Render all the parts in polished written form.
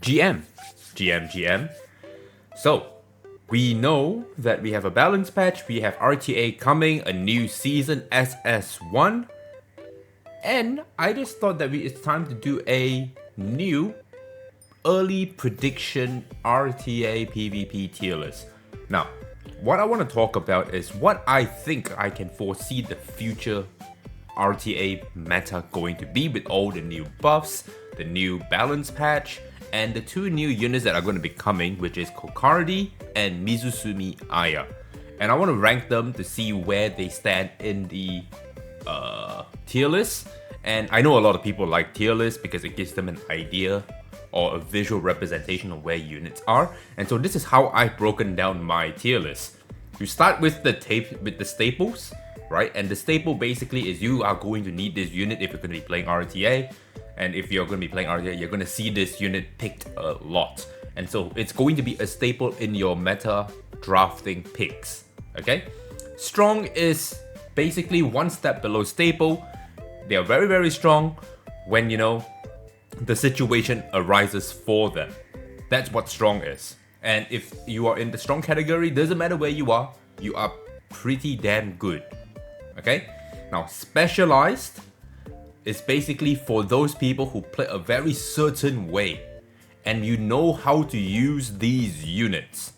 GM. So, we know that we have a balance patch, we have RTA coming, a new season, SS1. And I just thought that it's time to do a new early prediction RTA PvP tier list. Now, what I want to talk about is what I think I can foresee the future RTA meta going to be with all the new buffs, the new balance patch, and the two new units that are going to be coming, which is Kokardi and Mizusumi Aya. And I want to rank them to see where they stand in the tier list. And I know a lot of people like tier lists because it gives them an idea or a visual representation of where units are. And so this is how I've broken down my tier list. You start with the staples, right? And the staple basically is you are going to need this unit if you're going to be playing RTA. And if you're going to be playing RTA, you're going to see this unit picked a lot. And so it's going to be a staple in your meta drafting picks, okay? Strong is basically one step below staple. They are very, very strong when, you know, the situation arises for them. That's what strong is. And if you are in the strong category, doesn't matter where you are pretty damn good. Okay? Now, specialized is basically for those people who play a very certain way and you know how to use these units.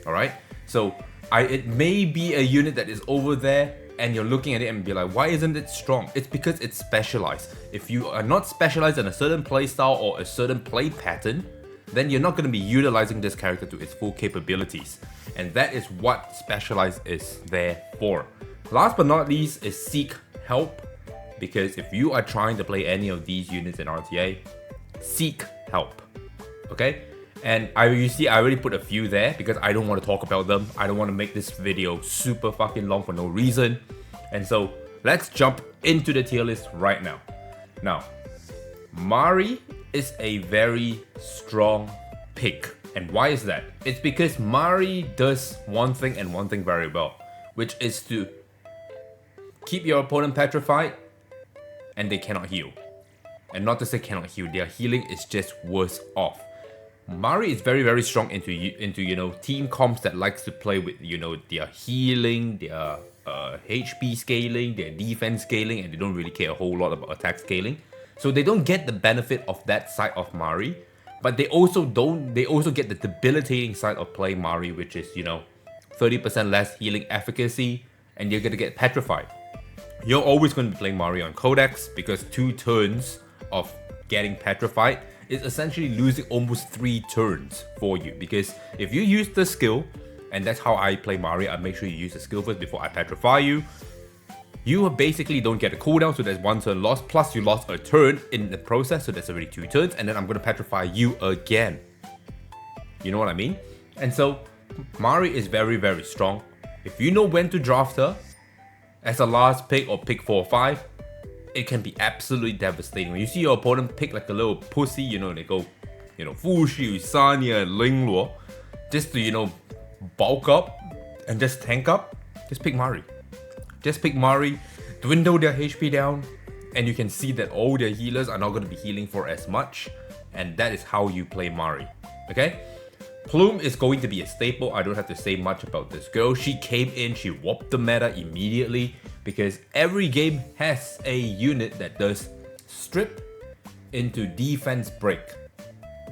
Alright? So it may be a unit that is over there and you're looking at it and be like, why isn't it strong? It's because it's specialized. If you are not specialized in a certain playstyle or a certain play pattern, then you're not going to be utilizing this character to its full capabilities. And that is what specialized is there for. Last but not least is seek help. Because if you are trying to play any of these units in RTA, seek help. Okay? And I already put a few there because I don't want to talk about them. I don't want to make this video super fucking long for no reason. And so let's jump into the tier list right now. Now, Mari is a very strong pick. And why is that? It's because Mari does one thing and one thing very well, which is to keep your opponent petrified and they cannot heal. And not to say cannot heal, their healing is just worse off. Mari is very, very strong into you know, team comps that likes to play with, you know, their healing, their HP scaling, their defense scaling, and they don't really care a whole lot about attack scaling. So they don't get the benefit of that side of Mari, but they also get the debilitating side of playing Mari, which is, you know, 30% less healing efficacy, and you're gonna get petrified. You're always going to be playing Mari on Codex because 2 turns of getting petrified is essentially losing almost 3 turns for you. Because if you use the skill, and that's how I play Mari, I make sure you use the skill first before I petrify you. You basically don't get a cooldown, so there's 1 turn lost, plus you lost a turn in the process, so that's already 2 turns, and then I'm going to petrify you again. You know what I mean? And so, Mari is very, very strong. If you know when to draft her, as a last pick or pick 4 or 5, it can be absolutely devastating. When you see your opponent pick like a little pussy, you know, they go, you know, Fushi, Sanya, and Lingluo, just to, you know, bulk up and just tank up, just pick Mari. Just pick Mari, dwindle their HP down, and you can see that all their healers are not going to be healing for as much, and that is how you play Mari, okay? Plume is going to be a staple. I don't have to say much about this girl. She came in, she whopped the meta immediately because every game has a unit that does strip into defense break.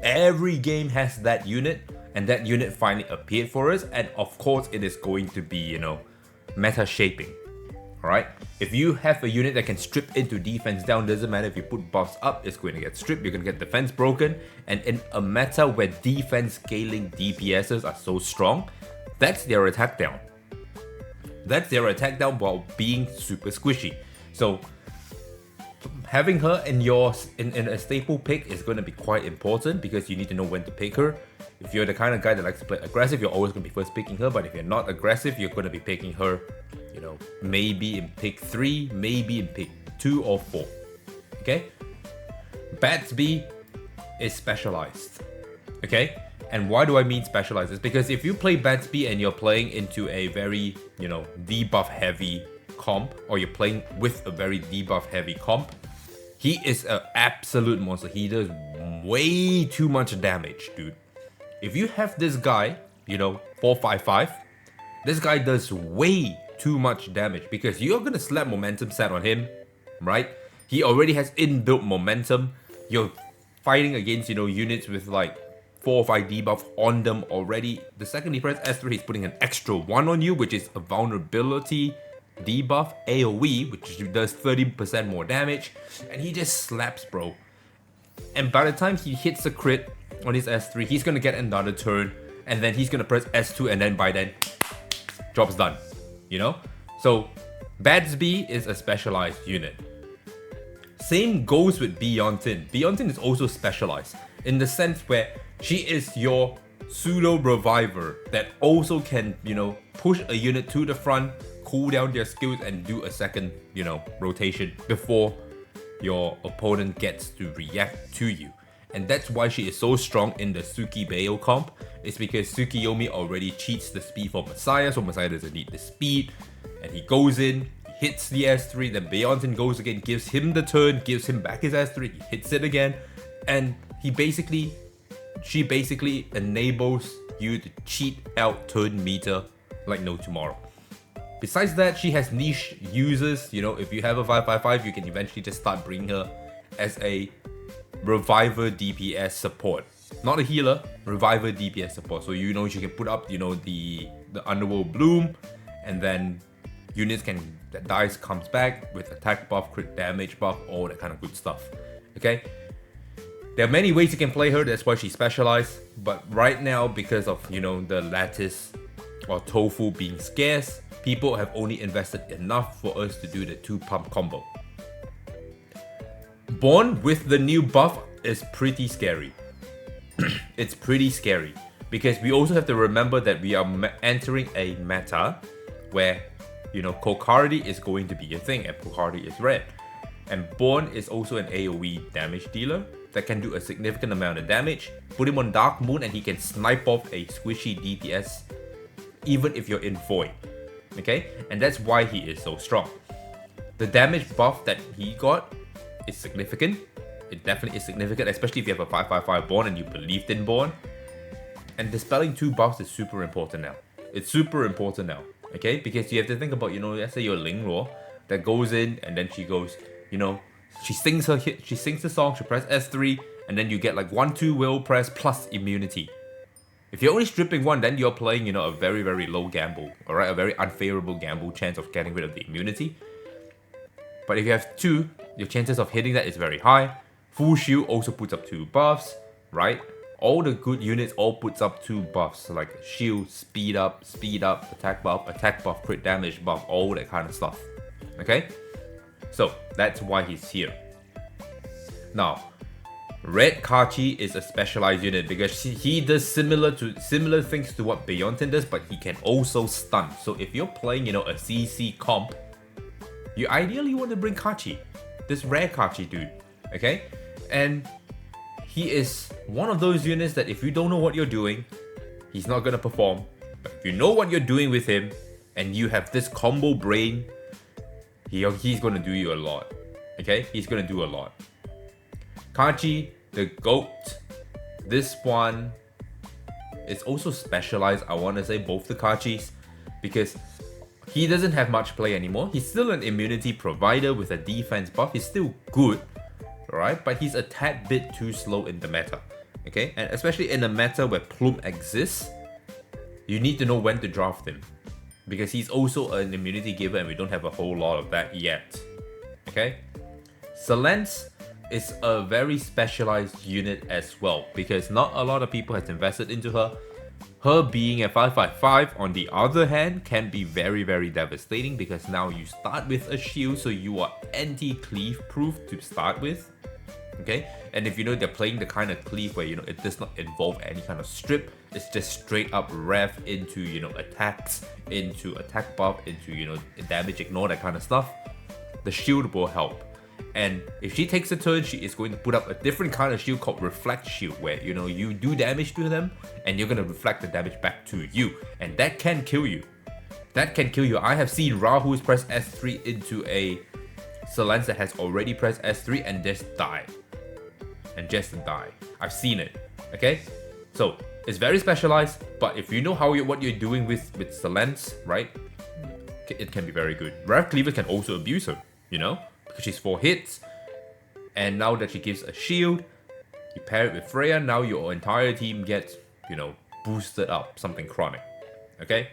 Every game has that unit, and that unit finally appeared for us, and of course it is going to be, you know, meta shaping. Alright? If you have a unit that can strip into defense down, doesn't matter if you put buffs up, it's going to get stripped, you're going to get defense broken. And in a meta where defense scaling DPSs are so strong, that's their attack down. That's their attack down while being super squishy. So having her in a staple pick is going to be quite important because you need to know when to pick her. If you're the kind of guy that likes to play aggressive, you're always going to be first picking her. But if you're not aggressive, you're going to be picking her, you know, maybe in pick 3, maybe in pick 2 or 4. Okay? Batsby is specialized. Okay? And why do I mean specialized? It's because if you play Batsby and you're playing into a very, you know, debuff heavy comp, or you're playing with a very debuff heavy comp, He is an absolute monster. He does way too much damage, dude. If you have this guy, 455, this guy does way too much damage because you're gonna slap momentum set on him, right? He already has inbuilt momentum. You're fighting against, units with like 4 or 5 debuff on them already. The second he press S3, he's putting an extra 1 on you, which is a vulnerability debuff AoE, which does 30% more damage, and he just slaps, bro. And by the time he hits a crit on his S3, he's gonna get another turn, and then he's gonna press S2, and then by then, job's done. So Badsby is a specialized unit. Same goes with Beyontin. Beyontin is also specialized in the sense where she is your pseudo reviver that also can, push a unit to the front, cool down their skills, and do a second, rotation before your opponent gets to react to you. And that's why she is so strong in the Tsukibayo comp. It's because Tsukiyomi already cheats the speed for Messiah, so Messiah doesn't need the speed. And he goes in, he hits the S3, then Beyontin goes again, gives him the turn, gives him back his S3, he hits it again, and she basically enables you to cheat out turn meter like no tomorrow. Besides that, she has niche users. If you have a 555, you can eventually just start bringing her as a reviver DPS support. Not a healer, reviver DPS support. So she can put up, the Underworld Bloom, and then units that dice comes back with attack buff, crit damage buff, all that kind of good stuff. Okay? There are many ways you can play her, that's why she's specialized. But right now, because of, the lattice or tofu being scarce, people have only invested enough for us to do the 2-pump combo. Born with the new buff is pretty scary. It's pretty scary because we also have to remember that we are entering a meta where, Kokardi is going to be a thing and Kokardi is red. And Born is also an AoE damage dealer that can do a significant amount of damage. Put him on Dark Moon and he can snipe off a squishy DPS even if you're in Void. Okay? And that's why he is so strong. The damage buff that he got is significant. It definitely is significant, especially if you have a 555 Born and you believed in Born. And dispelling 2 buffs is super important now. It's super important now. Okay? Because you have to think about, let's say you're Ling Ruo that goes in and then she goes, she sings her hit, she sings the song, she press S3, and then you get like 1-2 will press plus immunity. If you're only stripping 1, then you're playing, a very, very low gamble, alright? A very unfavorable gamble chance of getting rid of the immunity. But if you have 2, your chances of hitting that is very high. Full shield also puts up 2 buffs, right? All the good units all puts up 2 buffs, like shield, speed up, attack buff, crit damage buff, all that kind of stuff. Okay? So that's why he's here. Now, Red Kachi is a specialized unit because he does similar things to what Beyontin does, but he can also stun. So if you're playing, a CC comp, you ideally want to bring Kachi, this Red Kachi dude, okay? And he is one of those units that if you don't know what you're doing, he's not gonna perform. But if you know what you're doing with him, and you have this combo brain, he's gonna do you a lot, okay? He's gonna do a lot. Kachi, the GOAT. This one is also specialized, I want to say, both the Kachis, because he doesn't have much play anymore. He's still an immunity provider with a defense buff. He's still good, alright? But he's a tad bit too slow in the meta, okay? And especially in a meta where Plume exists, you need to know when to draft him, because he's also an immunity giver and we don't have a whole lot of that yet, okay? Selence is a very specialized unit as well, because not a lot of people have invested into her. Her being a 555, on the other hand, can be very, very devastating because now you start with a shield, so you are anti-cleave proof to start with. Okay, and if they're playing the kind of cleave where it does not involve any kind of strip, it's just straight up rev into attacks, into attack buff, into damage ignore, that kind of stuff, the shield will help. And if she takes a turn, she is going to put up a different kind of shield called Reflect Shield, where you do damage to them and you're going to reflect the damage back to you, and that can kill you. I have seen Rahu's press S3 into a Selence that has already pressed S3 and just die. I've seen it, okay? So, it's very specialized, but if you know what you're doing with Selence, right? It can be very good. Rev Cleaver can also abuse her, you know? Because she's 4 hits, and now that she gives a shield, you pair it with Freya, now your entire team gets, you know, boosted up, something chronic, okay?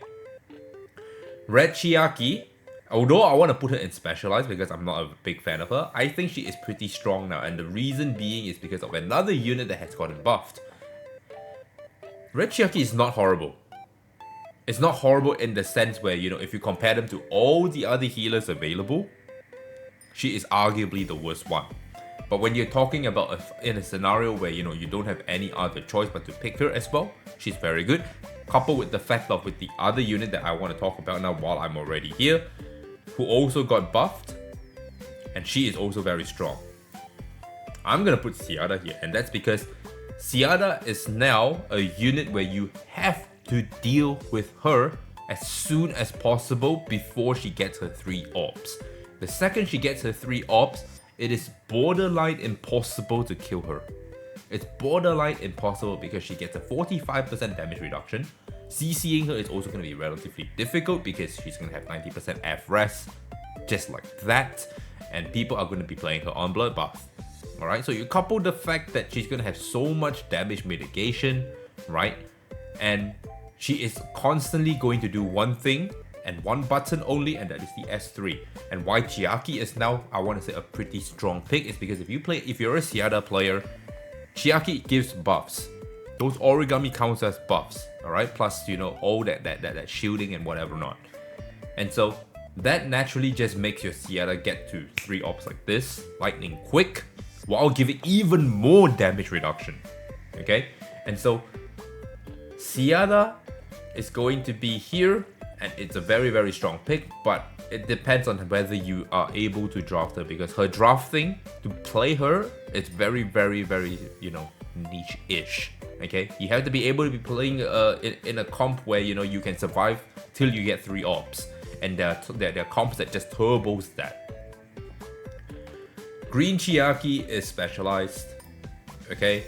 Red Chiaki, although I want to put her in specialized because I'm not a big fan of her, I think she is pretty strong now, and the reason being is because of another unit that has gotten buffed. Red Chiaki is not horrible. It's not horrible in the sense where, you know, if you compare them to all the other healers available, she is arguably the worst one. But when you're talking about in a scenario where, you know, you don't have any other choice but to pick her as well, she's very good. Coupled with the fact of with the other unit that I want to talk about now while I'm already here, who also got buffed, and she is also very strong. I'm gonna put Ciada here, and that's because Ciada is now a unit where you have to deal with her as soon as possible before she gets her 3 orbs. The second she gets her 3 orbs, it is borderline impossible to kill her. It's borderline impossible because she gets a 45% damage reduction. CCing her is also going to be relatively difficult because she's going to have 90% F res, just like that. And people are going to be playing her on Bloodbath. Alright, so you couple the fact that she's going to have so much damage mitigation, right? And she is constantly going to do one thing and one button only, and that is the S3. And why Chiaki is now, I want to say, a pretty strong pick is because if you're a Ciada player, Chiaki gives buffs. Those origami counts as buffs, alright? Plus, you know, all that shielding and whatever not. And so that naturally just makes your Ciada get to 3 orbs like this, lightning quick, while giving even more damage reduction. Okay? And so Ciada is going to be here, and it's a very, very strong pick, but it depends on whether you are able to draft her, because her drafting to play her is very, very, very, you know, niche-ish. Okay, you have to be able to be playing in a comp where, you know, you can survive till you get 3 orbs, and there are comps that just turbos that. Green Chiaki is specialized, okay,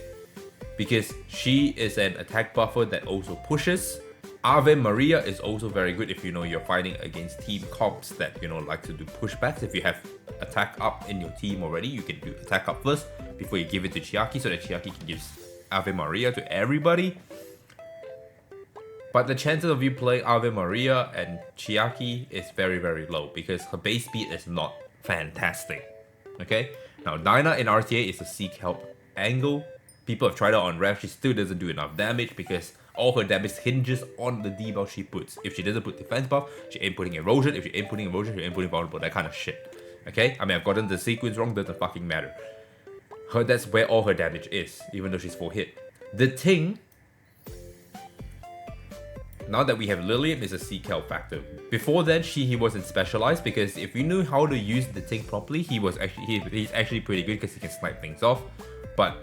because she is an attack buffer that also pushes. Ave Maria is also very good if you know you're fighting against team comps that, you know, like to do pushbacks. If you have attack up in your team already, you can do attack up first before you give it to Chiaki, so that Chiaki can give Ave Maria to everybody. But the chances of you playing Ave Maria and Chiaki is very, very low because her base speed is not fantastic. Okay, now Dinah in RTA is a seek help angle. People have tried her on Rev, she still doesn't do enough damage because all her damage hinges on the debuff she puts. If she doesn't put defense buff, she ain't putting erosion. If she ain't putting erosion, she ain't putting vulnerable, that kind of shit. Okay? I mean, I've gotten the sequence wrong, doesn't fucking matter. That's where all her damage is, even though she's 4 hit. The Ting, now that we have Lilium, is a seek help factor. Before then, he wasn't specialized because if you knew how to use the Ting properly, he's actually pretty good because he can snipe things off. But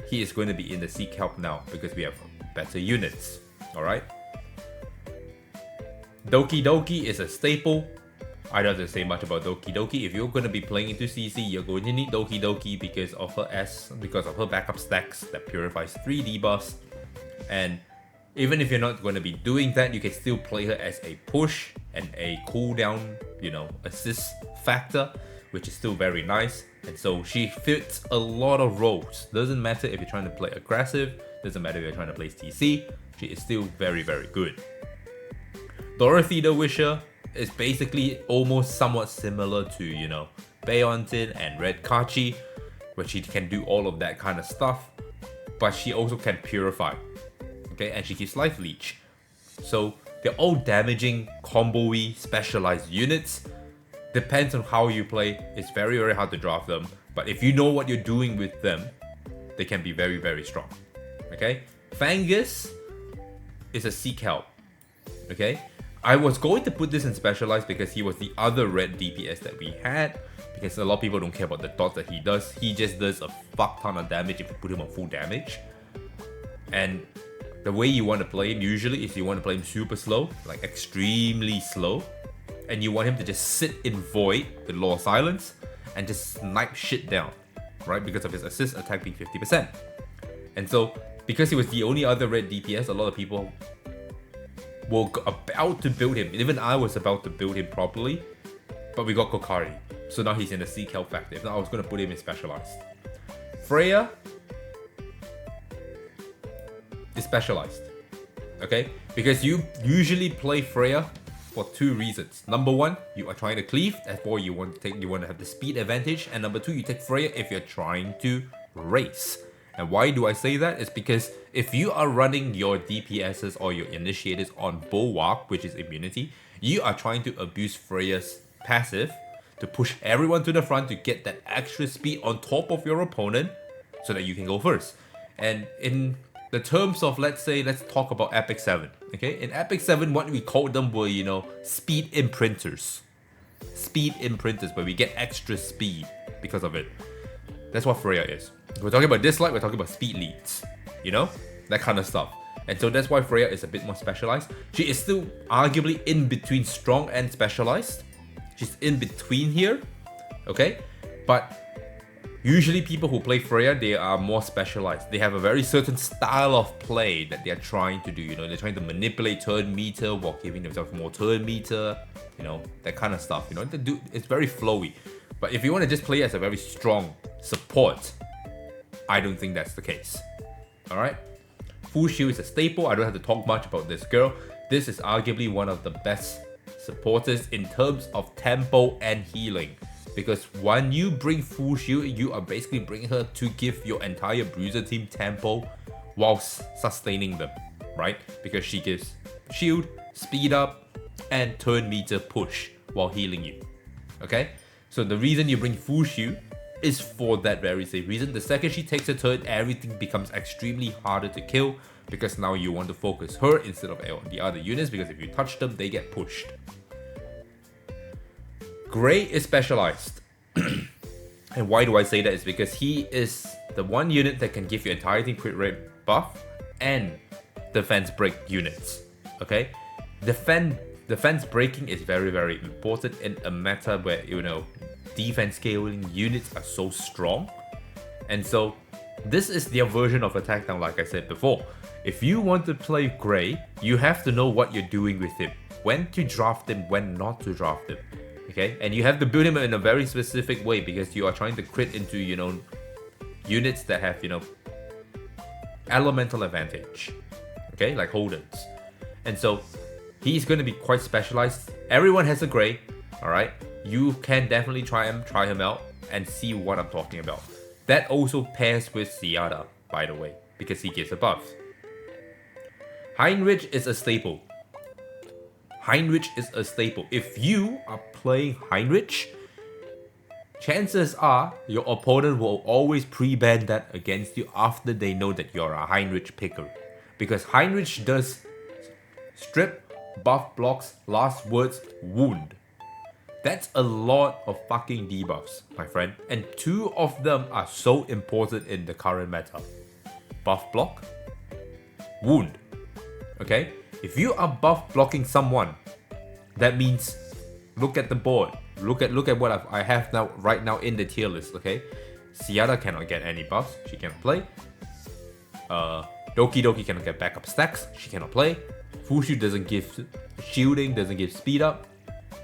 he is going to be in the seek help now because we have better units. Alright? Doki Doki is a staple. I don't have to say much about Doki Doki. If you're going to be playing into CC, you're going to need Doki Doki because of her backup stacks that purifies 3 debuffs. And even if you're not going to be doing that, you can still play her as a push and a cooldown, you know, assist factor, which is still very nice. And so she fits a lot of roles. Doesn't matter if you're trying to play aggressive, doesn't matter if you're trying to play TC, she is still very, very good. Dorothy the Wisher is basically almost somewhat similar to, you know, Baeontin and Red Kachi, where she can do all of that kind of stuff, but she also can purify. Okay, and she gives life leech. So they're all damaging, combo-y, specialized units. Depends on how you play. It's very, very hard to draft them, but if you know what you're doing with them, they can be very, very strong. Okay, Fangus is a seek help. Okay, I was going to put this in specialized because he was the other red DPS that we had, because a lot of people don't care about the dots that he does. He just does a fuck ton of damage if you put him on full damage. And the way you want to play him usually is you want to play him super slow, like extremely slow, and you want him to just sit in void with Law of Silence, and just snipe shit down, right? Because of his assist attack being 50%. And so, because he was the only other red DPS, a lot of people were about to build him. Even I was about to build him properly, but we got Kokari. So now he's in the Seek Health Factor. If not, I was going to put him in Specialized. Freya is Specialized, okay? Because you usually play Freya for two reasons. Number one, you are trying to cleave. Therefore, you want to have the speed advantage. And number two, you take Freya if you're trying to race. And why do I say that? It's because if you are running your DPSs or your initiators on Bulwark, which is immunity, you are trying to abuse Freya's passive to push everyone to the front to get that extra speed on top of your opponent so that you can go first. And in the terms of, let's talk about Epic 7, okay? In Epic 7, what we called them were, speed imprinters. Speed imprinters, where we get extra speed because of it. That's what Freya is. We're talking about dislike, we're talking about speed leads, that kind of stuff. And so that's why Freya is a bit more specialized. She is still arguably in between strong and specialized. She's in between here, okay? But usually people who play Freya, they are more specialized. They have a very certain style of play that they are trying to do. They're trying to manipulate turn meter while giving themselves more turn meter, that kind of stuff. It's very flowy. But if you want to just play as a very strong support, I don't think that's the case. Alright? Full Shield is a staple. I don't have to talk much about this girl. This is arguably one of the best supporters in terms of tempo and healing. Because when you bring Full Shield, you are basically bringing her to give your entire Bruiser team tempo whilst sustaining them, right? Because she gives shield, speed up, and turn meter push while healing you, okay? So the reason you bring Full Shield is for that very same reason. The second she takes a turn, everything becomes extremely harder to kill because now you want to focus her instead of the other units, because if you touch them, they get pushed. Gray is specialized. And why do I say that? Is because he is the one unit that can give you entirety crit rate buff and defense break units. Okay? Defense breaking is very, very important in a meta where, defense scaling units are so strong. And so this is their version of attack down, like I said before. If you want to play Gray, you have to know what you're doing with him. When to draft him, when not to draft him. Okay? And you have to build him in a very specific way because you are trying to crit into, units that have, elemental advantage. Okay? Like Holdens. And so he's going to be quite specialized. Everyone has a Gray. Alright? You can definitely try him out and see what I'm talking about. That also pairs with Siada, by the way, because he gives a buff. Heinrich is a staple. Heinrich is a staple. If you are playing Heinrich, chances are your opponent will always pre-ban that against you after they know that you're a Heinrich picker. Because Heinrich does strip, buff blocks, last words, wound. That's a lot of fucking debuffs, my friend. And two of them are so important in the current meta. Buff block, wound. Okay? If you are buff blocking someone, that means look at the board. Look at what I have now right now in the tier list, okay? Siada cannot get any buffs, she cannot play. Doki Doki cannot get backup stacks, she cannot play. Fushu doesn't give shielding, doesn't give speed up.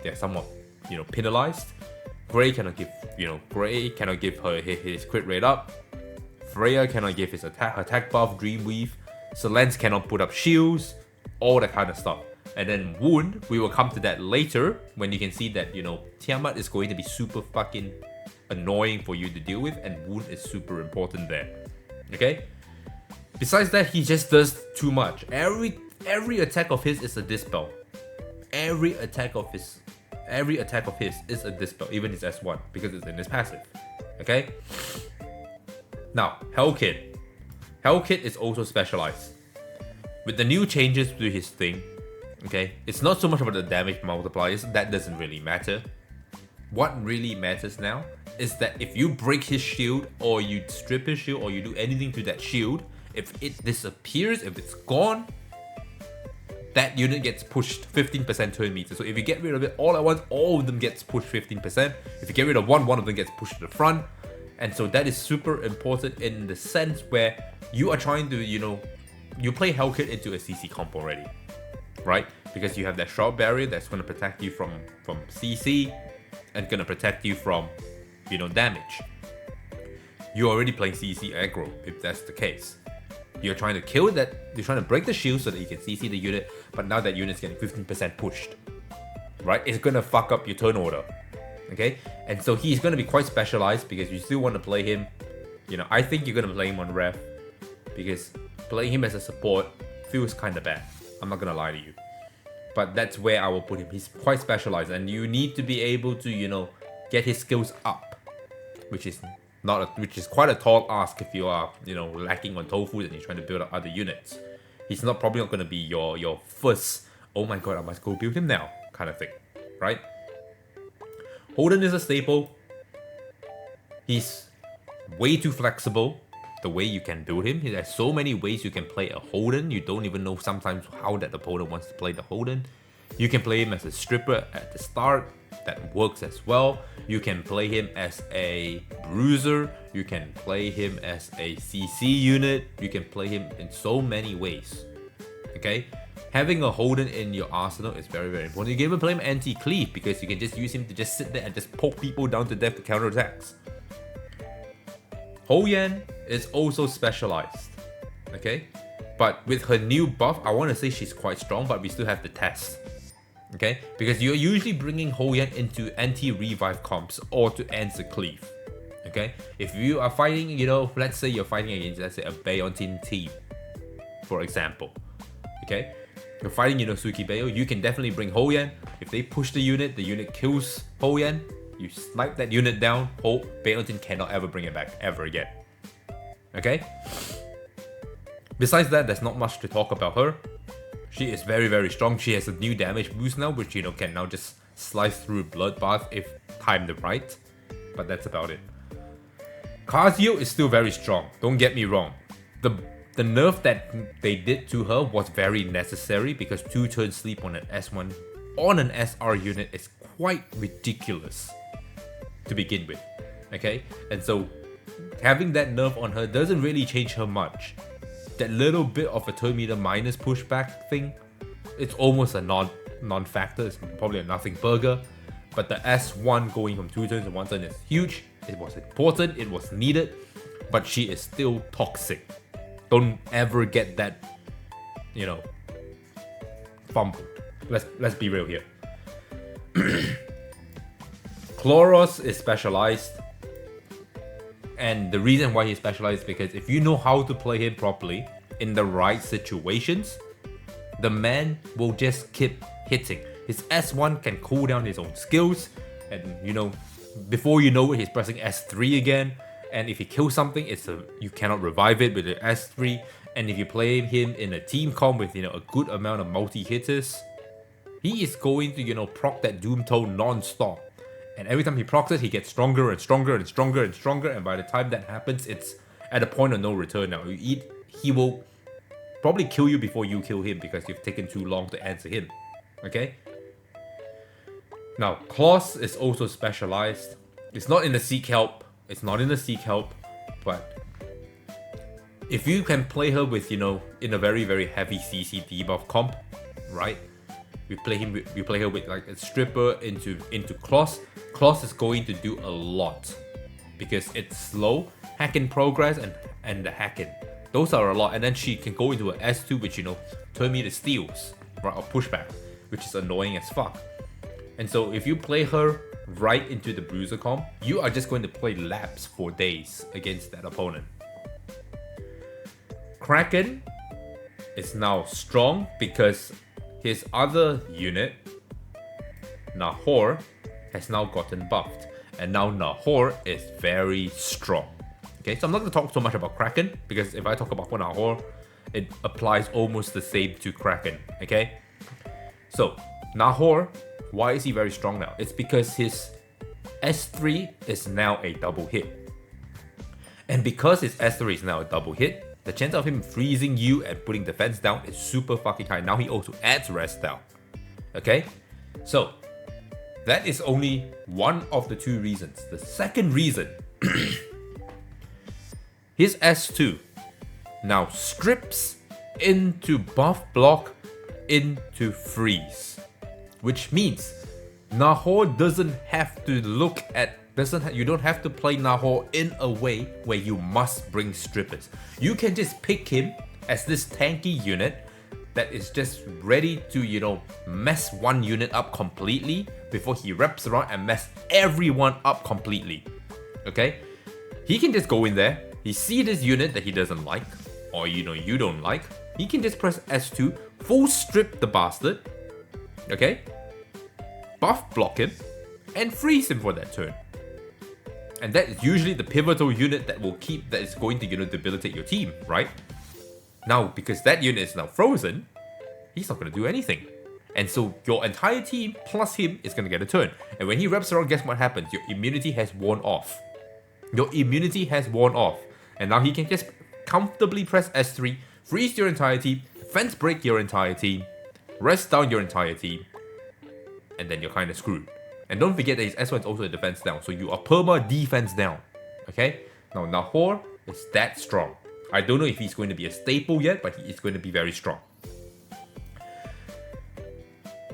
They're somewhat, penalized. Gray cannot give, her his crit rate up. Freya cannot give his attack buff, Dreamweave. Selene cannot put up shields, all that kind of stuff. And then wound, we will come to that later when you can see that, Tiamat is going to be super fucking annoying for you to deal with, and wound is super important there. Okay? Besides that, he just does too much. Every attack of his is a dispel. Every attack of his is a dispel, even his S1, because it's in his passive. Okay? Now, Hellkit. Hellkit is also specialized. With the new changes to his thing, okay, it's not so much about the damage multipliers, that doesn't really matter. What really matters now is that if you break his shield, or you strip his shield, or you do anything to that shield, if it disappears, if it's gone, that unit gets pushed 15% turn meter. So if you get rid of it all at once, all of them gets pushed 15%. If you get rid of one of them gets pushed to the front. And so that is super important in the sense where you are trying to, you play Hellkit into a CC comp already, right? Because you have that Shroud Barrier that's going to protect you from CC and going to protect you from, damage. You're already playing CC aggro if that's the case. You're trying to kill that, you're trying to break the shield so that you can CC the unit, but now that unit's getting 15% pushed, right? It's going to fuck up your turn order, okay? And so he's going to be quite specialized because you still want to play him, I think you're going to play him on ref because playing him as a support feels kind of bad. I'm not going to lie to you. But that's where I will put him. He's quite specialized and you need to be able to, get his skills up, which is quite a tall ask if you are, lacking on tofu and you're trying to build up other units. He's probably not going to be your first, oh my god, I must go build him now kind of thing, right? Holden is a staple. He's way too flexible the way you can build him. There's so many ways you can play a Holden. You don't even know sometimes how that opponent wants to play the Holden. You can play him as a stripper at the start. That works as well. You can play him as a bruiser. You can play him as a CC unit. You can play him in so many ways. Okay? Having a Holden in your arsenal is very, very important. You can even play him anti-cleave because you can just use him to just sit there and just poke people down to death to counter attacks. Ho Yan is also specialized. Okay? But with her new buff, I want to say she's quite strong, but we still have to test. Okay, because you're usually bringing Ho Yan into anti-revive comps or to answer cleave. Okay, if you are fighting, let's say you're fighting against, let's say, a Bayon team, for example. Okay, you're fighting, Suki Bayo, you can definitely bring Ho Yan. If they push the unit kills Ho Yan, you snipe that unit down, Bayon cannot ever bring it back ever again. Okay? Besides that, there's not much to talk about her. She is very, very strong. She has a new damage boost now, which, can now just slice through Bloodbath if timed right. But that's about it. Kazuo is still very strong, don't get me wrong. The nerf that they did to her was very necessary because 2-turn sleep on an S1 on an SR unit is quite ridiculous to begin with. Okay? And so having that nerf on her doesn't really change her much. That little bit of a turn meter minus pushback thing, it's almost a non-factor. It's probably a nothing burger. But the S1 going from 2 turns to 1 turn is huge. It was important. It was needed. But she is still toxic. Don't ever get that, fumbled. Let's be real here. Chloros is specialized. And the reason why he's specialized is because if you know how to play him properly in the right situations, the man will just keep hitting. His S1 can cool down his own skills, and before you know it, he's pressing S3 again. And if he kills something, you cannot revive it with the S3. And if you play him in a team comp with a good amount of multi-hitters, he is going to proc that Doom Toe non-stop. And every time he procs it, he gets stronger and stronger and stronger and stronger. And by the time that happens, it's at a point of no return now. He will probably kill you before you kill him because you've taken too long to answer him. Okay? Now, Kloss is also specialized. It's not in the Seek Help. But if you can play her with, in a very, very heavy CC debuff comp, right? We play her with like a stripper into Kloss. Kloss is going to do a lot because it's slow, hack in progress, and the hack in. Those are a lot, and then she can go into an S2, which turn me to steals, right, or pushback, which is annoying as fuck. And so if you play her right into the Bruiser comp, you are just going to play laps for days against that opponent. Kraken is now strong because his other unit, Nahor, has now gotten buffed. And now Nahor is very strong. Okay, so I'm not going to talk so much about Kraken, because if I talk about Nahor, it applies almost the same to Kraken. Okay, so Nahor, why is he very strong now? It's because his S3 is now a double hit. And because his S3 is now a double hit, the chance of him freezing you and putting defense down is super fucking high. Now he also adds rest down. Okay? So, that is only one of the two reasons. The second reason, his S2 now strips into buff block into freeze. Which means Nahor doesn't have to look at you don't have to play Nahor in a way where you must bring strippers. You can just pick him as this tanky unit that is just ready to, mess one unit up completely before he wraps around and mess everyone up completely. Okay? He can just go in there, he see this unit that he doesn't like, or you don't like, he can just press S2, full strip the bastard, okay? Buff block him, and freeze him for that turn. And that is usually the pivotal unit that is going to, debilitate your team, right? Now, because that unit is now frozen, he's not going to do anything. And so your entire team plus him is going to get a turn. And when he wraps around, guess what happens? Your immunity has worn off. Your immunity has worn off. And now he can just comfortably press S3, freeze your entire team, fence break your entire team, rest down your entire team, and then you're kind of screwed. And don't forget that his S1 is also a defense down, so you are perma defense down. Okay? Now Nahor is that strong. I don't know if he's going to be a staple yet, but he is going to be very strong.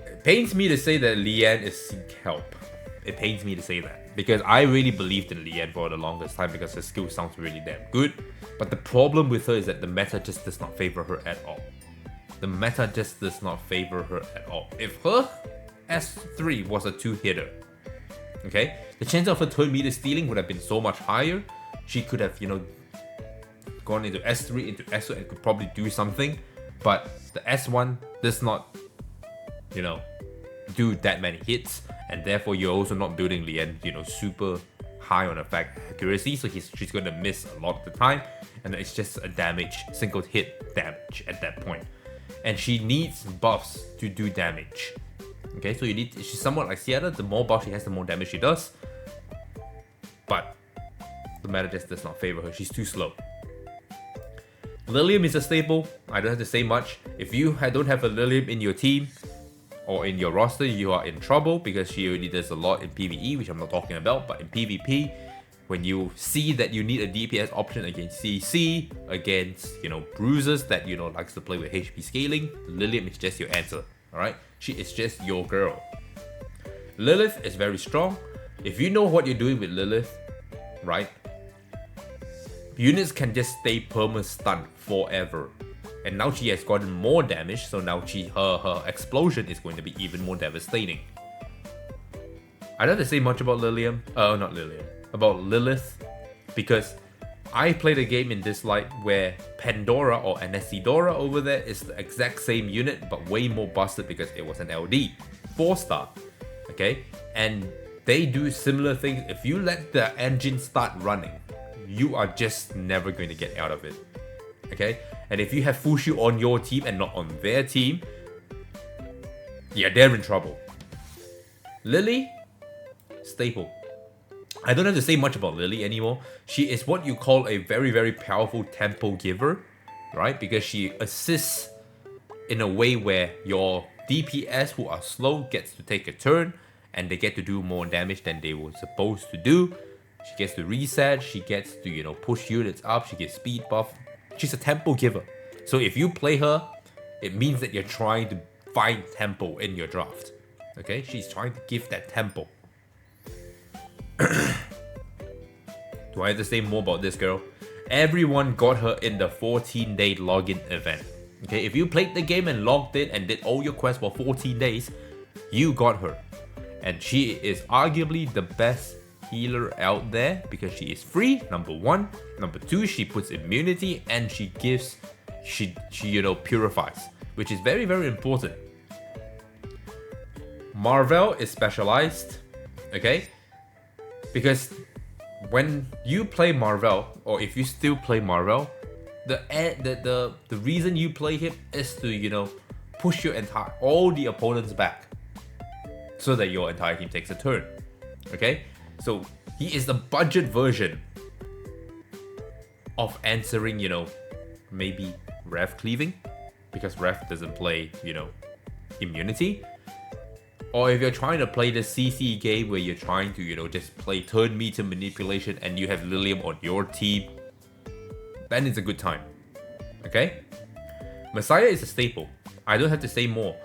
It pains me to say that Lian is seek help. It pains me to say that. Because I really believed in Lian for the longest time because her skill sounds really damn good. But the problem with her is that the meta just does not favor her at all. The meta just does not favor her at all. If her S3 was a 2-hitter, okay, the chance of her turn meter stealing would have been so much higher. She could have, gone into S3, into S2 and could probably do something. But the S1 does not, do that many hits. And therefore, you're also not building Lian, super high on effect accuracy. So she's going to miss a lot of the time. And it's just a single hit damage at that point. And she needs buffs to do damage. Okay, so she's somewhat like Sierra. The more buff she has, the more damage she does. But the meta just does not favor her. She's too slow. Lilium is a staple. I don't have to say much. If you don't have a Lilium in your team or in your roster, you are in trouble because she already does a lot in PvE, which I'm not talking about. But in PvP, when you see that you need a DPS option against CC, against, bruisers that, likes to play with HP scaling, Lilium is just your answer. Alright? She is just your girl. Lilith is very strong. If you know what you're doing with Lilith, right? Units can just stay perma-stunned forever. And now she has gotten more damage, so now her explosion is going to be even more devastating. I don't have to say much about about Lilith, because I played a game in this light where Pandora or Anesidora over there is the exact same unit but way more busted because it was an LD 4-star. Okay, and they do similar things. If you let the engine start running, you are just never going to get out of it. Okay, and if you have Fushu on your team and not on their team, yeah, they're in trouble. Lily, staple. I don't have to say much about Lily anymore. She is what you call a very, very powerful tempo giver, right? Because she assists in a way where your DPS who are slow gets to take a turn and they get to do more damage than they were supposed to do. She gets to reset, she gets to, push units up, she gets speed buff. She's a tempo giver. So if you play her, it means that you're trying to find tempo in your draft. Okay? She's trying to give that tempo. Do I have to say more about this girl? Everyone got her in the 14-day login event. Okay, if you played the game and logged in and did all your quests for 14 days, you got her. And she is arguably the best healer out there because she is free, number one. Number two, she puts immunity and she purifies, which is very, very important. Marvel is specialized, okay? Because when you play Marvel, or if you still play Marvel, the reason you play him is to, push all the opponents back so that your entire team takes a turn. Okay? So he is the budget version of answering, maybe Rev cleaving, because Rev doesn't play, immunity. Or if you're trying to play the CC game where you're trying to, just play turn meter manipulation and you have Lilium on your team, then it's a good time. Okay? Messiah is a staple. I don't have to say more.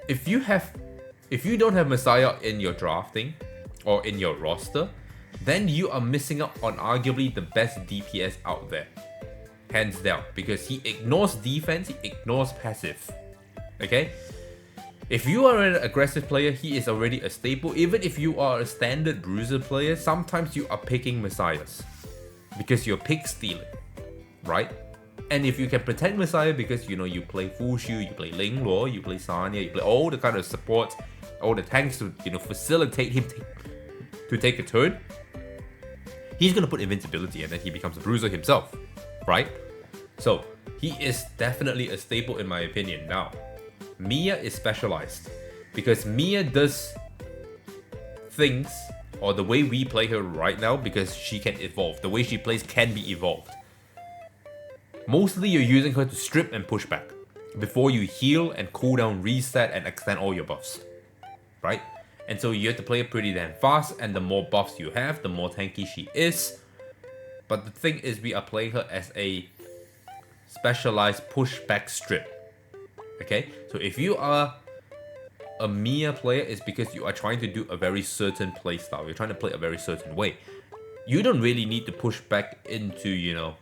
If you don't have Messiah in your drafting or in your roster, then you are missing out on arguably the best DPS out there. Hands down. Because he ignores defense, he ignores passive. Okay? If you are an aggressive player, he is already a staple. Even if you are a standard Bruiser player, sometimes you are picking Messiahs. Because you're pick stealing. Right? And if you can protect Messiah because you play Fushu, you play Lingluo, you play Sanya, you play all the kind of support, all the tanks to facilitate him to take a turn, he's gonna put invincibility and then he becomes a Bruiser himself, right? So he is definitely a staple in my opinion. Now, Mia is specialized because Mia does things, or the way we play her right now, because she can evolve. The way she plays can be evolved. Mostly you're using her to strip and push back before you heal and cooldown, reset and extend all your buffs, right? And so you have to play it pretty damn fast, and the more buffs you have, the more tanky she is. But the thing is, we are playing her as a specialized pushback strip. Okay? So if you are a Mia player, it's because you are trying to do a very certain playstyle. You're trying to play a very certain way. You don't really need to push back into,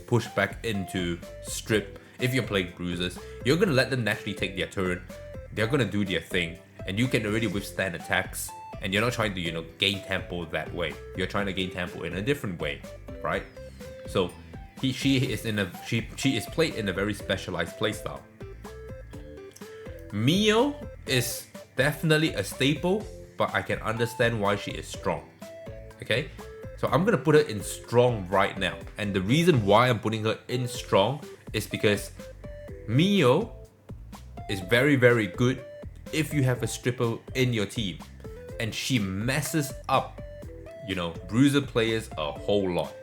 push back into strip. If you're playing Bruisers, you're gonna let them naturally take their turn. They're gonna do their thing, and you can already withstand attacks. And you're not trying to, gain tempo that way. You're trying to gain tempo in a different way, right? So she is played in a very specialized playstyle. Mio is definitely a staple, but I can understand why she is strong. Okay? So I'm gonna put her in strong right now. And the reason why I'm putting her in strong is because Mio is very, very good if you have a stripper in your team. And she messes up, Bruiser players a whole lot.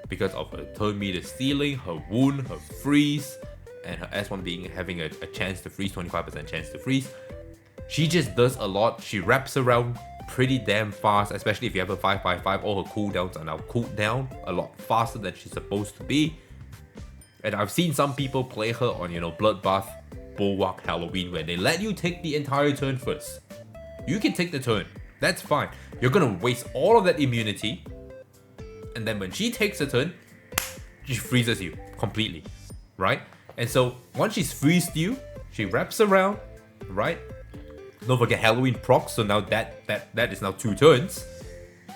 Because of her turn meter stealing, her wound, her freeze, and her S1 having a chance to freeze, 25% chance to freeze. She just does a lot. She wraps around pretty damn fast, especially if you have a 5/5/5. All her cooldowns are now cooled down a lot faster than she's supposed to be. And I've seen some people play her on, Bloodbath, Bulwark, Halloween, where they let you take the entire turn first. You can take the turn, that's fine. You're gonna waste all of that immunity, and then when she takes a turn, she freezes you completely, right? And so once she's freezed you, she wraps around, right? Don't forget Halloween proc, so now that is now 2 turns.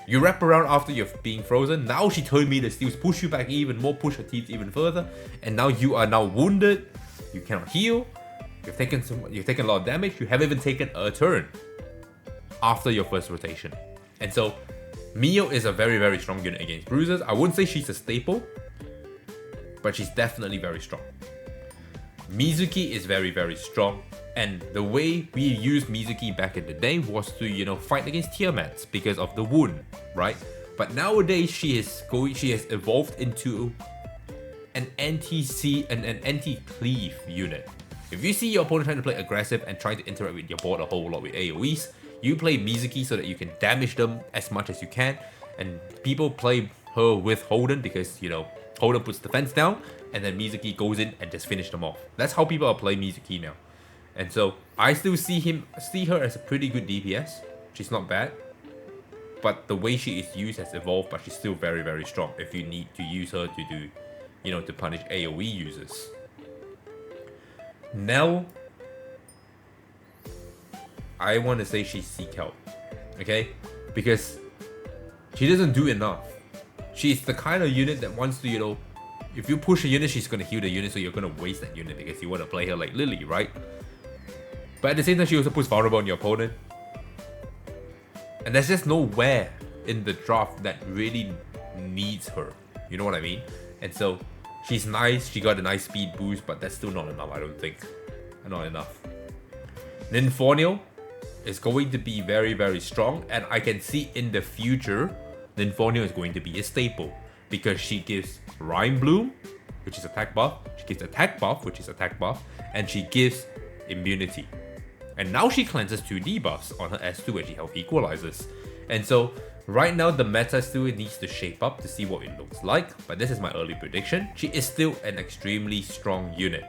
You wrap around after you're being frozen. Now she turn meter steals, push you back even more, push her teeth even further, and now you are now wounded. You cannot heal. You've taken a lot of damage. You haven't even taken a turn after your first rotation. And so Mio is a very, very strong unit against Bruisers. I wouldn't say she's a staple, but she's definitely very strong. Mizuki is very, very strong. And the way we used Mizuki back in the day was to, fight against Tiamats because of the wound, right? But nowadays she has evolved into an anti-cleave unit. If you see your opponent trying to play aggressive and trying to interact with your board a whole lot with AoEs, you play Mizuki so that you can damage them as much as you can. And people play her with Holden because, Holden puts defense down and then Mizuki goes in and just finish them off. That's how people are playing Mizuki now. And so I still see her as a pretty good DPS. She's not bad. But the way she is used has evolved, but she's still very, very strong if you need to use her to do, to punish AoE users. Nell, I want to say she's Seek Help, okay? Because she doesn't do enough. She's the kind of unit that wants to, if you push a unit, she's going to heal the unit, so you're going to waste that unit because you want to play her like Lily, right? But at the same time, she also puts vulnerable on your opponent. And there's just nowhere in the draft that really needs her. You know what I mean? And so she's nice, she got a nice speed boost, but that's still not enough, I don't think. Not enough. Nymphornio is going to be very, very strong, and I can see in the future, Nymphornio is going to be a staple because she gives Rhyme Bloom, which is attack buff. She gives attack buff, which is attack buff. And she gives immunity. And now she cleanses 2 debuffs on her S2 when she health equalizes. And so right now the meta still needs to shape up to see what it looks like. But this is my early prediction. She is still an extremely strong unit.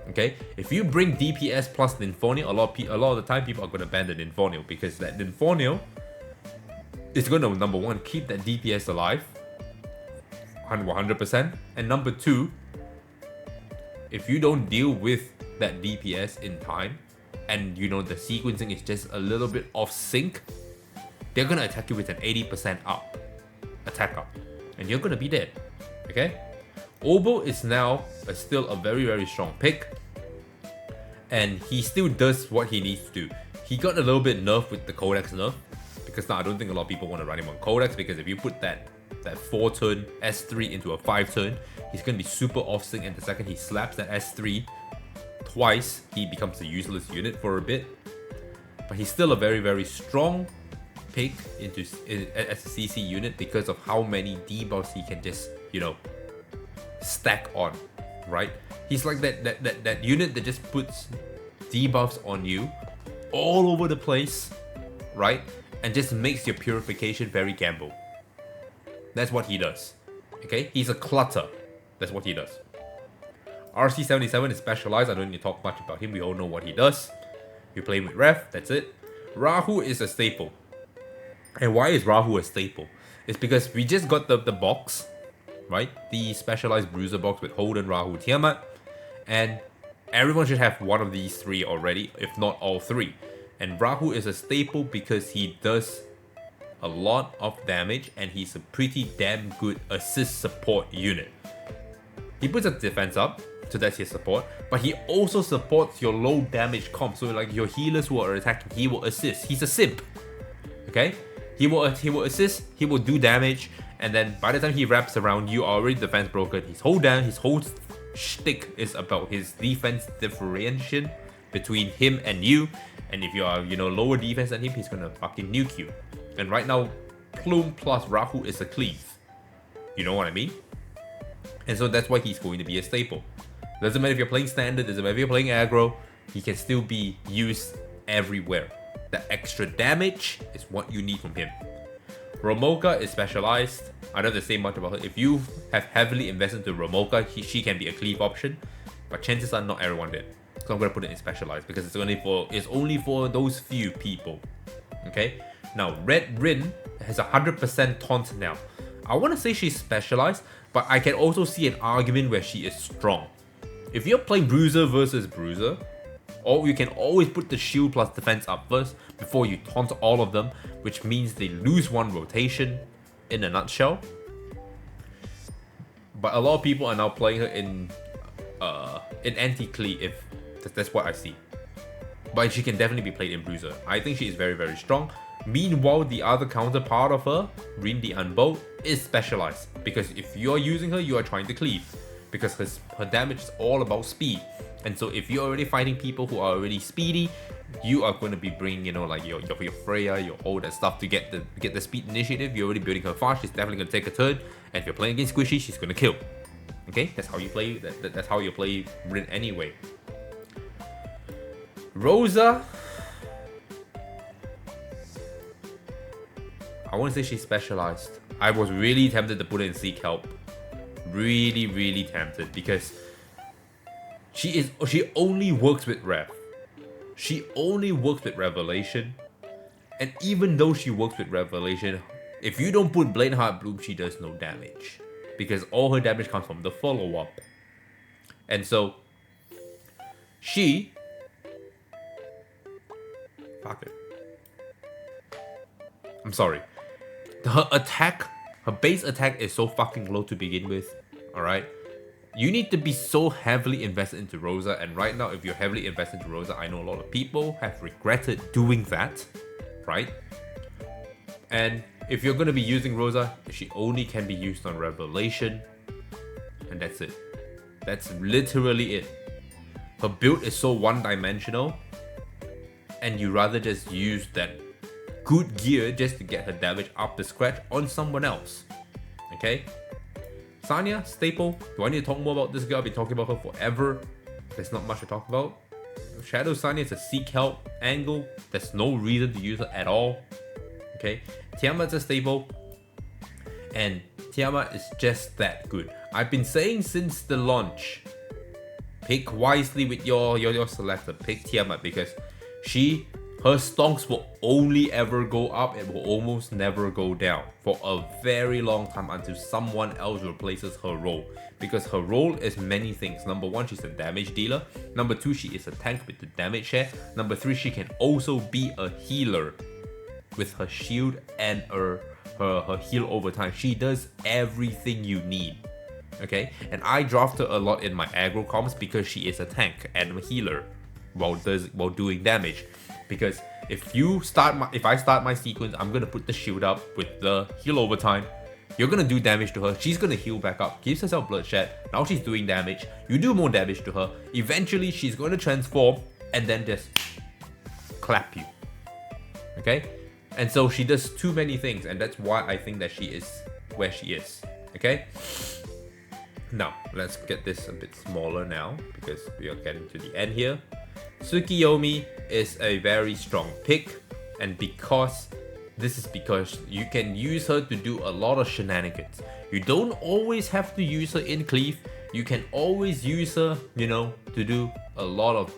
Okay, if you bring DPS plus Nymphonia, a lot of the time people are going to ban the Nymphonia because that Nymphonia is going to, number one, keep that DPS alive 100%, and number two, if you don't deal with that DPS in time and you know the sequencing is just a little bit off sync, they're going to attack you with an 80% up attack up and you're going to be dead. Okay, Obo is now still a very, very strong pick. And he still does what he needs to do. He got a little bit nerfed with the Codex nerf. Because now I don't think a lot of people want to run him on Codex. Because if you put that 4-turn S3 into a 5-turn, he's going to be super off-sync. And the second he slaps that S3 twice, he becomes a useless unit for a bit. But he's still a very, very strong pick as a CC unit. Because of how many debuffs he can just, you know, stack on, right? He's like that unit that just puts debuffs on you all over the place, right? And just makes your purification very gamble. That's what he does. Okay? He's a clutter. That's what he does. RC77 is specialized. I don't need to talk much about him. We all know what he does. You play with Ref, that's it. Rahu is a staple. And why is Rahu a staple? It's because we just got the box, right? The specialized Bruiser box with Holden, Rahu, Tiamat. And everyone should have one of these 3 already, if not all 3. And Rahu is a staple because he does a lot of damage and he's a pretty damn good assist support unit. He puts a defense up, so that's his support, but he also supports your low damage comp. So like your healers who are attacking, he will assist. He's a simp. Okay? He will assist, he will do damage, and then by the time he wraps around, you are already defense broken. His whole shtick is about his defense differentiation between him and you. And if you are, you know, lower defense than him, he's gonna fucking nuke you. And right now, Plume plus Rahu is a cleave. You know what I mean? And so that's why he's going to be a staple. Doesn't matter if you're playing standard, doesn't matter if you're playing aggro, he can still be used everywhere. The extra damage is what you need from him. Romoka is specialized. I don't have to say much about her. If you have heavily invested into Romoka, she can be a cleave option, but chances are not everyone did. So I'm gonna put it in specialized because it's only for those few people. Okay. Now Red Rin has 100% taunt now. I want to say she's specialized, but I can also see an argument where she is strong. If you're playing Bruiser versus Bruiser, or you can always put the shield plus defense up first before you taunt all of them, which means they lose 1 rotation in a nutshell. But a lot of people are now playing her in anti-cleave, if that's what I see. But she can definitely be played in Bruiser. I think she is very, very strong. Meanwhile, the other counterpart of her, Rin the Unbolt, is specialized. Because if you're using her, you are trying to cleave. Because her damage is all about speed. And so if you're already fighting people who are already speedy, you are going to be bringing, you know, like your Freya, all that stuff to get the speed initiative. You're already building her fast. She's definitely going to take a turn. And if you're playing against Squishy, she's going to kill. Okay, that's how you play. That's how you play Rin anyway. Rosa, I want to say she's specialized. I was really tempted to put her in Seek Help. Really, really tempted because she only works with Rev. She only works with Revelation. And even though she works with Revelation, if you don't put Blade Heart Bloom, she does no damage. Because all her damage comes from the follow-up. And so, she... Fuck it. I'm sorry. Her base attack is so fucking low to begin with. Alright? You need to be so heavily invested into Rosa. And right now, if you're heavily invested into Rosa, I know a lot of people have regretted doing that. Right? And if you're going to be using Rosa, she only can be used on Revelation. And that's it. That's literally it. Her build is so one-dimensional. And you rather just use that good gear just to get her damage up to scratch on someone else. Okay? Sanya, staple. Do I need to talk more about this girl? I've been talking about her forever. There's not much to talk about. Shadow Sanya is a seek help angle. There's no reason to use her at all. Okay, Tiamat's a staple. And Tiamat is just that good. I've been saying since the launch, pick wisely with your selector. Pick Tiamat because her stonks will only ever go up. It will almost never go down for a very long time until someone else replaces her role. Because her role is many things. Number one, she's a damage dealer. Number two, she is a tank with the damage share. Number three, she can also be a healer with her shield and her heal over time. She does everything you need. Okay, and I draft her a lot in my aggro comps because she is a tank and a healer while doing damage. Because if I start my sequence, I'm gonna put the shield up with the heal over time. You're gonna do damage to her. She's gonna heal back up, gives herself bloodshed. Now she's doing damage. You do more damage to her. Eventually, she's going to transform and then just clap you. Okay, and so she does too many things, and that's why I think that she is where she is. Okay. Now let's get this a bit smaller now because we are getting to the end here. Tsukiyomi is a very strong pick, and because you can use her to do a lot of shenanigans. You don't always have to use her in cleave. You can always use her, to do a lot of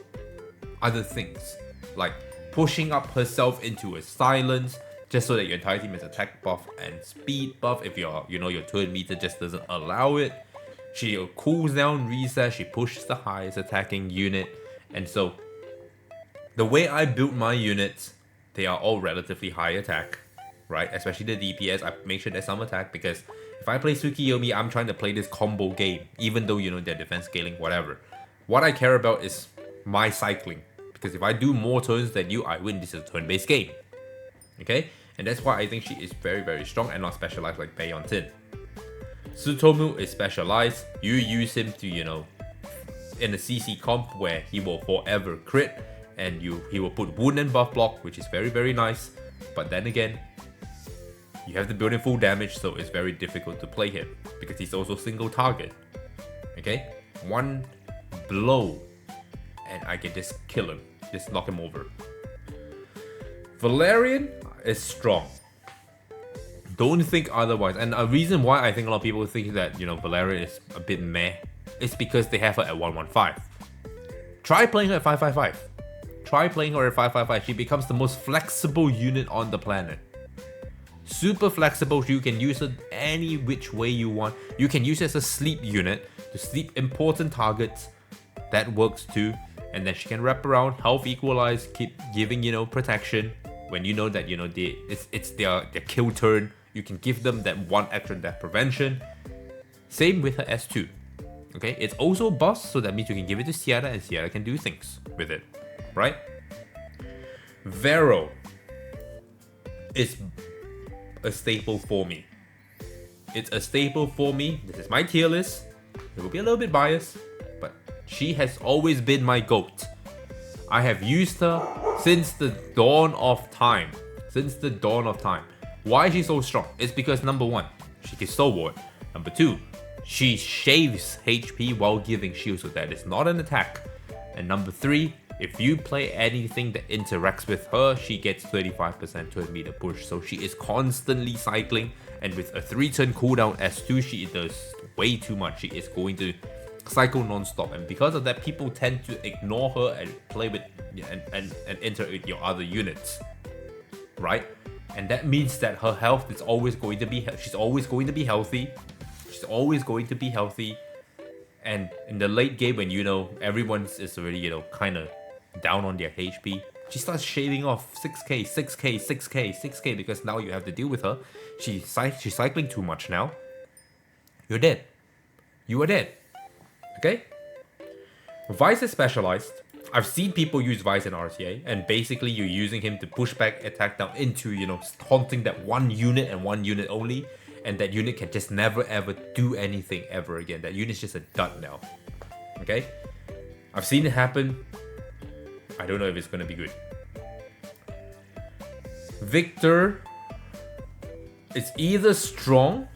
other things, like pushing up herself into a silence, just so that your entire team is attack buff and speed buff. If your turn meter just doesn't allow it, she cools down, reset. She pushes the highest attacking unit, and so the way I build my units, they are all relatively high attack, right? Especially the DPS, I make sure there's some attack because if I play Tsukiyomi, I'm trying to play this combo game, even though, their defense scaling, whatever. What I care about is my cycling, because if I do more turns than you, I win. This is a turn-based game, okay? And that's why I think she is very, very strong and not specialized like Baeyeon-tin. Tsutomu is specialized. You use him to, in a CC comp where he will forever crit, and he will put wound and buff block, which is very, very nice. But then again, you have to build in full damage, so it's very difficult to play him because he's also single target. Okay, one blow and I can just kill him, just knock him over. Valerian is strong. Don't think otherwise. And a reason why I think a lot of people think that Valerian is a bit meh is because they have her at 115. Try playing her at 555. Try playing her at 555. She becomes the most flexible unit on the planet. Super flexible. You can use her any which way you want. You can use it as a sleep unit to sleep important targets. That works too. And then she can wrap around, health equalize, keep giving protection. When you know that it's their kill turn, you can give them that one extra death prevention. Same with her S2. Okay, it's also boss, so that means you can give it to Sierra and Sierra can do things with it. Right? Vero is a staple for me. It's a staple for me. This is my tier list. It will be a little bit biased, but she has always been my GOAT. I have used her since the dawn of time. Why is she so strong? It's because number one, she can stalwart. Number two, she shaves HP while giving shield, so that is not an attack. And number three, if you play anything that interacts with her, she gets 35% turn meter push. So she is constantly cycling, and with a 3-turn cooldown S2, she does way too much. She is going to cycle non-stop, and because of that, people tend to ignore her and play with and interact with your other units, right? And that means that her health is always going to be she's always going to be healthy. And in the late game, when everyone is already kind of down on their HP, she starts shaving off 6k because now you have to deal with her. She's cycling too much now. You're dead. You are dead. Okay? Vice is specialized. I've seen people use Vice in RTA, and basically you're using him to push back attack down into, haunting that one unit and one unit only, and that unit can just never ever do anything ever again. That unit's just a dud now. Okay? I've seen it happen. I don't know if it's gonna be good. Victor is either strong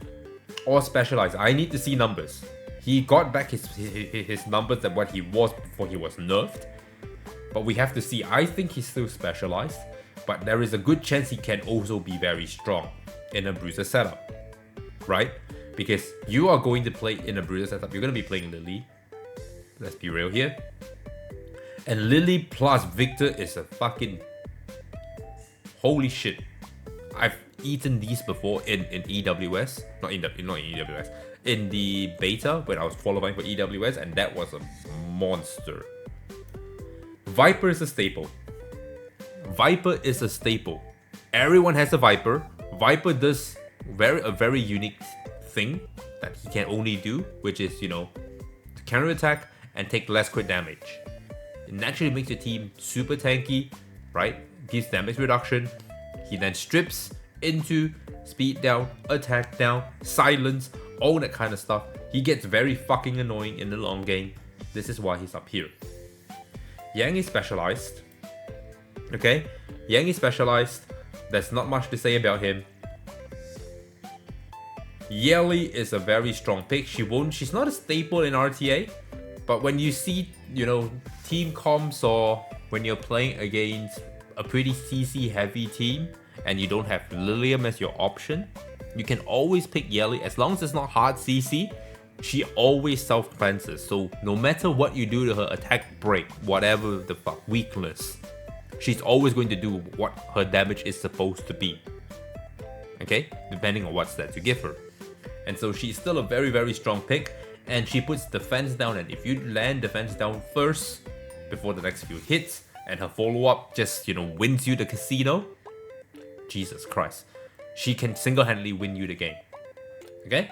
or specialized. I need to see numbers. He got back his numbers than what he was before he was nerfed. But we have to see. I think he's still specialized, but there is a good chance he can also be very strong in a Bruiser setup, right? Because you are going to play in a Bruiser setup. You're going to be playing Lily. Let's be real here. And Lily plus Victor is a fucking... Holy shit. I've eaten these before in EWS. Not in EWS. In the beta when I was qualifying for EWS, and that was a monster. Viper is a staple. Viper is a staple. Everyone has a Viper. Viper does a very unique thing that he can only do, which is, you know, to counterattack and take less crit damage. It naturally makes your team super tanky, right? Gives damage reduction. He then strips into speed down, attack down, silence, all that kind of stuff. He gets very fucking annoying in the long game. This is why he's up here. Yang is specialized. Okay? Yang is specialized. There's not much to say about him. Yeli is a very strong pick. She's not a staple in RTA, but when you see, you know, team comps or when you're playing against a pretty CC heavy team and you don't have Lilium as your option, you can always pick Yeli. As long as it's not hard CC, she always self-cleanses. So no matter what you do to her attack break, whatever the fuck weakness, she's always going to do what her damage is supposed to be. Okay? Depending on what stats you give her. And so she's still a very, very strong pick. And she puts defense down. And if you land defense down first before the next few hits, and her follow-up just, you know, wins you the casino, Jesus Christ. She can single-handedly win you the game. Okay?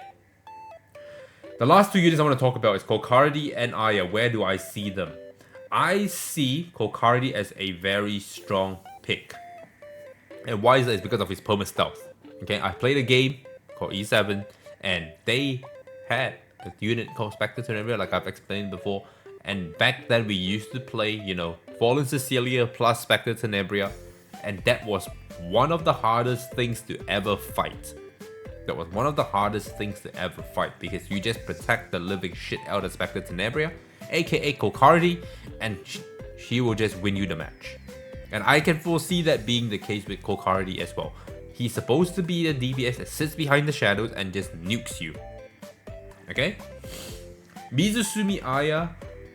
The last two units I want to talk about is Kokardi and Aya. Where do I see them? I see Kokardi as a very strong pick. And why is that? It's because of his perma stealth. Okay, I played a game called E7 and they had a unit called Spectre Tenebria, like I've explained before. And back then we used to play, you know, Fallen Cecilia plus Spectre Tenebria, and that was one of the hardest things to ever fight. That was one of the hardest things to ever fight because you just protect the living shit out of Spectre Tenebria, aka Kokardi, and she will just win you the match. And I can foresee that being the case with Kokardi as well. He's supposed to be the DPS that sits behind the shadows and just nukes you. Okay? Mizusumi Aya,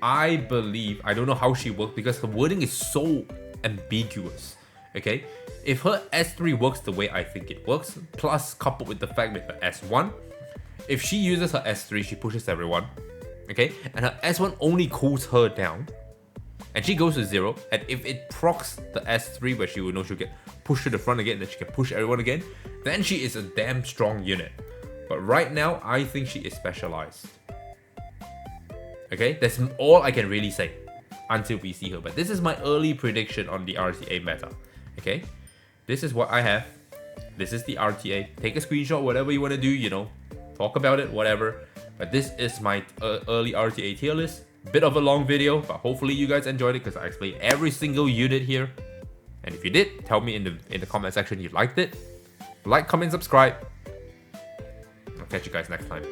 I believe, I don't know how she works because her wording is so ambiguous. Okay? If her S3 works the way I think it works, plus coupled with the fact with her S1, if she uses her S3, she pushes everyone. Okay? And her S1 only cools her down. And she goes to 0, and if it procs the S3 where she will know she'll get pushed to the front again, then she can push everyone again, then she is a damn strong unit. But right now, I think she is specialized. Okay, that's all I can really say until we see her. But this is my early prediction on the RTA meta. Okay, this is what I have. This is the RTA. Take a screenshot, whatever you want to do, you know, talk about it, whatever. But this is my early RTA tier list. Bit of a long video, but hopefully you guys enjoyed it because I explained every single unit here. And if you did, tell me in the comment section you liked it. Like, comment, subscribe. I'll catch you guys next time.